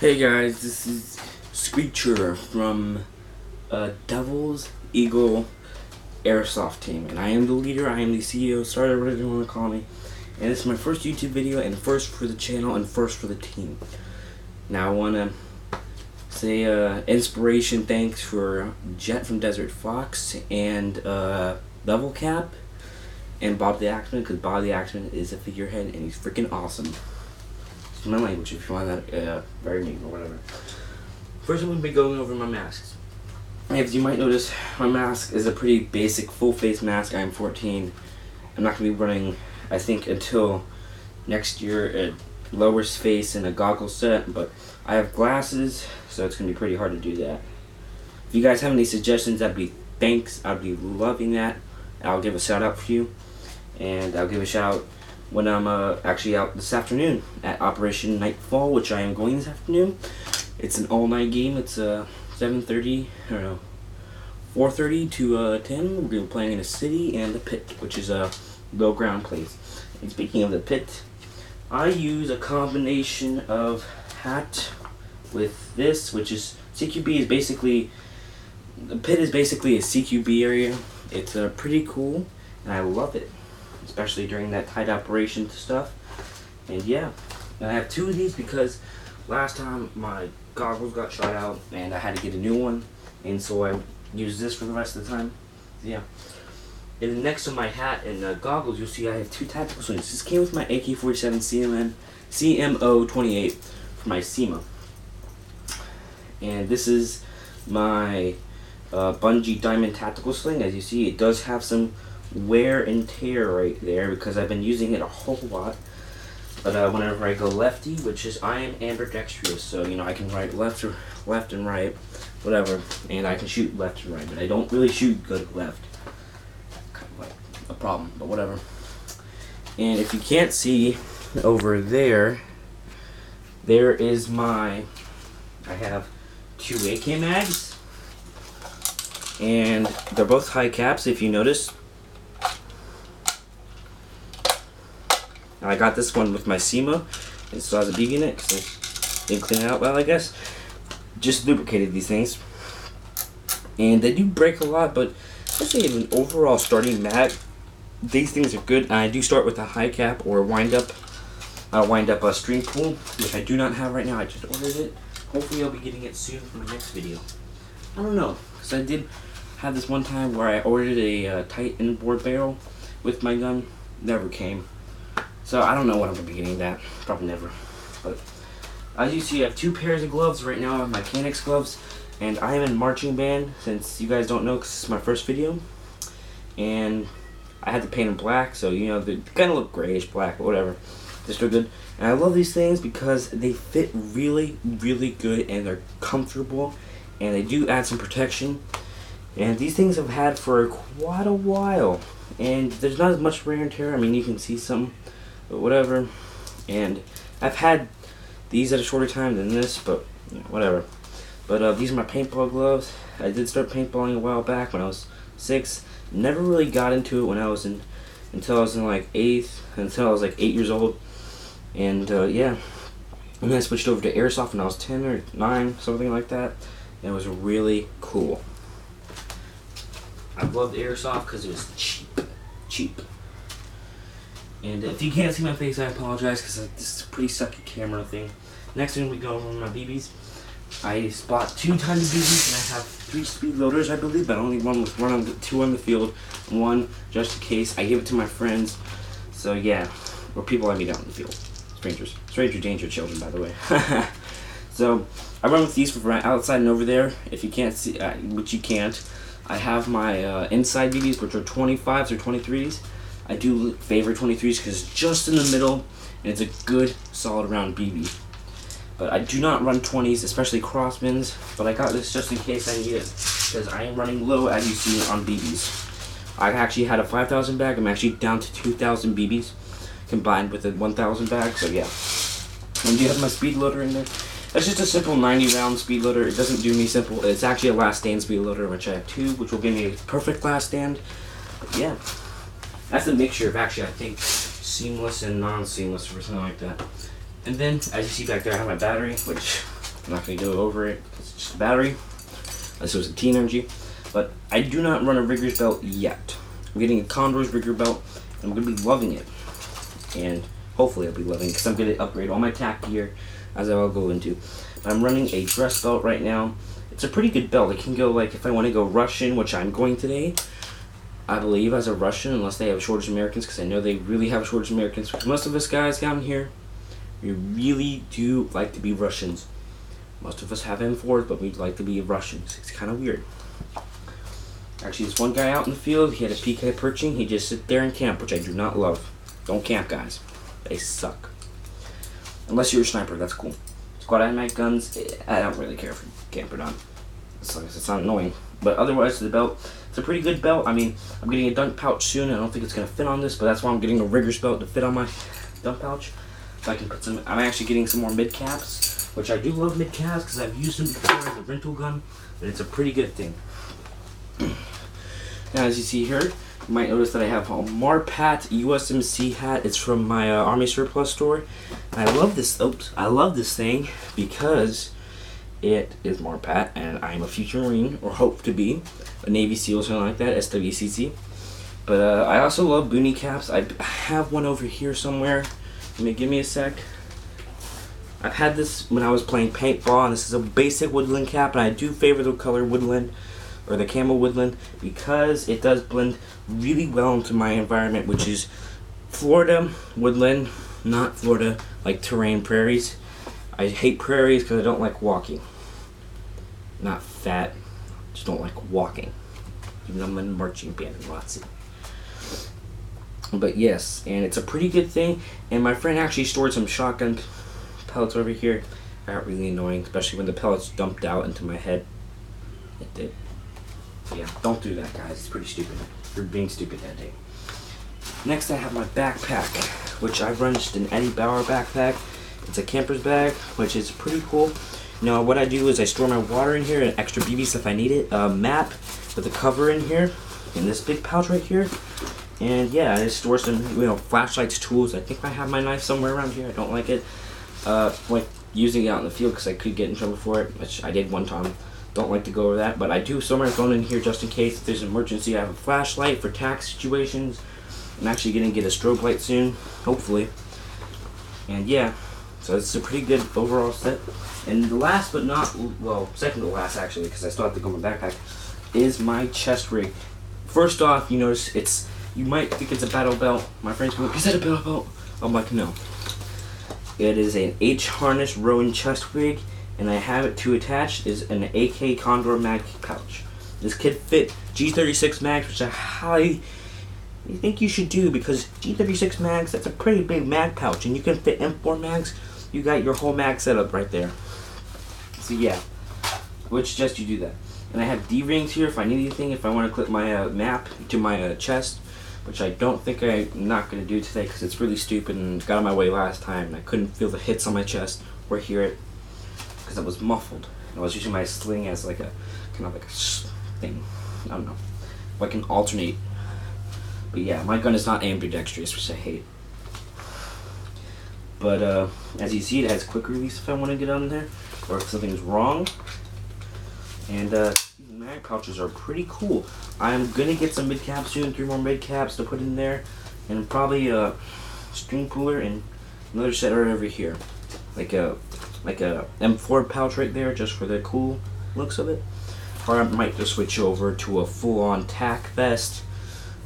Hey guys, this is Screecher from Devil's Eagle Airsoft team, and I am the leader, I am the CEO, sorry whatever you want to call me, and this is my first YouTube video, and first for the channel, and first for the team. Now I want to say inspiration thanks for Jet from Desert Fox, and Level Cap, and Bob the Axeman, because Bob the Axeman is a figurehead, and he's freaking awesome. My language, if you find that very mean or whatever. First, I'm going to be going over my masks. As you might notice, my mask is a pretty basic full face mask. I'm 14. I'm not going to be running, I think, until next year a lower face and a goggle set, but I have glasses, so it's going to be pretty hard to do that. If you guys have any suggestions, thanks. I'd be loving that. I'll give a shout out for you, and I'll give a shout out when I'm actually out this afternoon at Operation Nightfall, which I am going this afternoon. It's an all-night game. It's 7:30, I don't know, 4:30 to 10. We're playing in a city and the pit, which is a low ground place. And speaking of the pit, I use a combination of hat with this, which is CQB is basically, the pit is basically a CQB area. It's pretty cool, and I love it, especially during that tight operation stuff. And yeah, and I have two of these because last time my goggles got shot out and I had to get a new one, and so I used this for the rest of the time. Yeah. And then next to my hat and goggles, you'll see I have two tactical slings. This came with my AK-47 CMO-28 for my SEMA. And this is my Bungee Diamond tactical sling. As you see, it does have some wear and tear right there because I've been using it a whole lot. But whenever I go lefty, which is I am ambidextrous, so you know I can write left and right, whatever, and I can shoot left and right, but I don't really shoot good left. Kind of like a problem, but whatever. And if you can't see over there, there is I have two AK mags, and they're both high caps if you notice. I got this one with my SEMA. It still has a BB in it because I didn't clean it out well, I guess. Just lubricated these things. And they do break a lot, but especially in an overall starting mag, these things are good. And I do start with a high cap or wind up a string pull, which I do not have right now. I just ordered it. Hopefully I'll be getting it soon for my next video. I don't know, because I did have this one time where I ordered a tight inboard barrel with my gun. Never came. So I don't know when I'm going to be getting that. Probably never. But as you see, I have two pairs of gloves right now. I have my mechanics gloves. And I am in marching band, since you guys don't know, because this is my first video. And I had to paint them black, so you know, they kind of look grayish black, but whatever. They're still good. And I love these things because they fit really, really good, and they're comfortable. And they do add some protection. And these things I've had for quite a while. And there's not as much wear and tear. I mean, you can see some, but whatever. And I've had these at a shorter time than this, but you know, whatever. But these are my paintball gloves. I did start paintballing a while back when I was 6. Never really got into it when I was until I was in like 8 years old. And yeah. And then I switched over to airsoft when I was 10 or 9, something like that. And it was really cool. I loved airsoft because it was cheap. And if you can't see my face, I apologize because this is a pretty sucky camera thing. Next thing we go over my BBs. I bought 2 tiny BBs and I have 3 speed loaders, I believe, but only two on the field, one just in case. I give it to my friends, so yeah, or people I meet out in the field. Stranger danger children, by the way. So I run with these for outside and over there. If you can't see, which you can't, I have my inside BBs, which are 25s or 23s. I do favor 23s because it's just in the middle and it's a good solid round BB. But I do not run 20s, especially crossbins, but I got this just in case I need it because I am running low, as you see, on BBs. I actually had a 5,000 bag. I'm actually down to 2,000 BBs combined with a 1,000 bag, so yeah. And you have my speed loader in there. That's just a simple 90 round speed loader. It doesn't do me simple. It's actually a last stand speed loader, which I have 2, which will give me a perfect last stand. But yeah. That's a mixture of actually, I think, seamless and non-seamless or something like that. And then, as you see back there, I have my battery, which I'm not going to go over it because it's just a battery. This was a T Energy. But I do not run a rigger's belt yet. I'm getting a Condor's rigger belt, and I'm going to be loving it. And hopefully I'll be loving it because I'm going to upgrade all my tack gear as I'll go into. But I'm running a dress belt right now. It's a pretty good belt. It can go, like, if I want to go Russian, which I'm going today, I believe, as a Russian, unless they have a shortage of Americans, because I know they really have a shortage of Americans. Most of us guys down here, we really do like to be Russians. Most of us have M4s, but we'd like to be Russians. It's kind of weird. Actually, this one guy out in the field, he had a PK perching. He just sit there and camp, which I do not love. Don't camp, guys. They suck. Unless you're a sniper, that's cool. Squad automatic guns, I don't really care if you camp or not. It's not annoying. But otherwise, the belt, it's a pretty good belt. I mean, I'm getting a dunk pouch soon. I don't think it's going to fit on this, but that's why I'm getting a rigger's belt to fit on my dunk pouch. So I can put some, I'm actually getting some more mid caps, which I do love mid caps because I've used them before as a rental gun, but it's a pretty good thing. Now, as you see here, you might notice that I have a Marpat USMC hat. It's from my Army Surplus store. And I love this. Oops, I love this thing because it is Marpat, and I'm a future Marine, or hope to be, a Navy SEAL or something like that, SWCC. But I also love boonie caps. I have one over here somewhere. Give me a sec. I've had this when I was playing paintball, and this is a basic woodland cap, and I do favor the color woodland, or the camo woodland, because it does blend really well into my environment, which is Florida woodland, not Florida like terrain prairies. I hate prairies because I don't like walking. Not fat, just don't like walking. Even though I'm in a marching band in Watson. But yes, and it's a pretty good thing. And my friend actually stored some shotgun pellets over here. Got really annoying, especially when the pellets dumped out into my head. It did. Yeah, don't do that, guys. It's pretty stupid. You're being stupid that day. Next, I have my backpack, which I run just an Eddie Bauer backpack. It's a camper's bag, which is pretty cool. Now, what I do is I store my water in here and extra BBs if I need it. A map with a cover in here, in this big pouch right here. And yeah, I just store some, flashlights, tools. I think I have my knife somewhere around here. I don't like it. Like using it out in the field because I could get in trouble for it, which I did one time. Don't like to go over that, but I do store my phone in here just in case if there's an emergency. I have a flashlight for tax situations. I'm actually gonna get a strobe light soon, hopefully. And yeah, so it's a pretty good overall set. And the last but not, well, second to last actually, because I still have to go in my backpack, is my chest rig. First off, you notice you might think it's a battle belt. My friends go, is that a battle belt? I'm like, no. It is an H harness Rowan chest rig, and I have it to attach is an AK Condor mag pouch. This kit fit G36 mags, which I highly think you should do because G36 mags, that's a pretty big mag pouch, and you can fit M4 mags. You got your whole mag setup right there. So yeah, I would suggest you do that. And I have D-rings here if I need anything, if I want to clip my map to my chest, which I don't think I'm not going to do today because it's really stupid and got on my way last time and I couldn't feel the hits on my chest or hear it because it was muffled. I was using my sling as like a kind of like a thing. I don't know, like an alternate. But yeah, my gun is not ambidextrous, which I hate. But as you see, it has quick release if I want to get on there or if something's wrong. And mag pouches are pretty cool. I'm gonna get some mid caps soon, 3 more mid caps to put in there, and probably a string puller and another set right over here, like a M4 pouch right there, just for the cool looks of it. Or I might just switch over to a full-on tack vest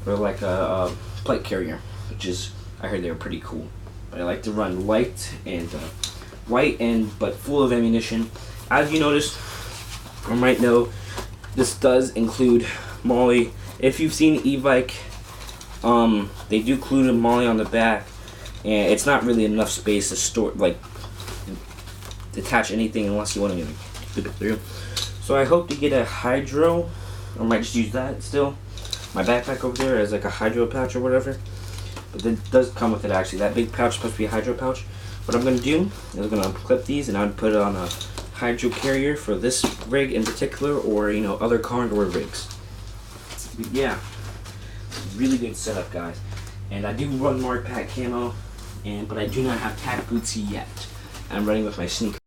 or like a plate carrier, which is I heard they're pretty cool. But I like to run light and white but full of ammunition. As you noticed, or might know, this does include Molly. If you've seen e-bike, they do include a Molly on the back, and it's not really enough space to store, like, attach anything unless you want to flip it through. So I hope to get a hydro, or might just use that still. My backpack over there as like a hydro pouch or whatever. But it does come with it actually. That big pouch is supposed to be a hydro pouch. What I'm going to do is I'm going to clip these and I'm going to put it on a hydro carrier for this rig in particular, or other Condor rigs. But yeah, really good setup, guys. And I do run Marpat camo, but I do not have tack boots yet. I'm running with my sneakers.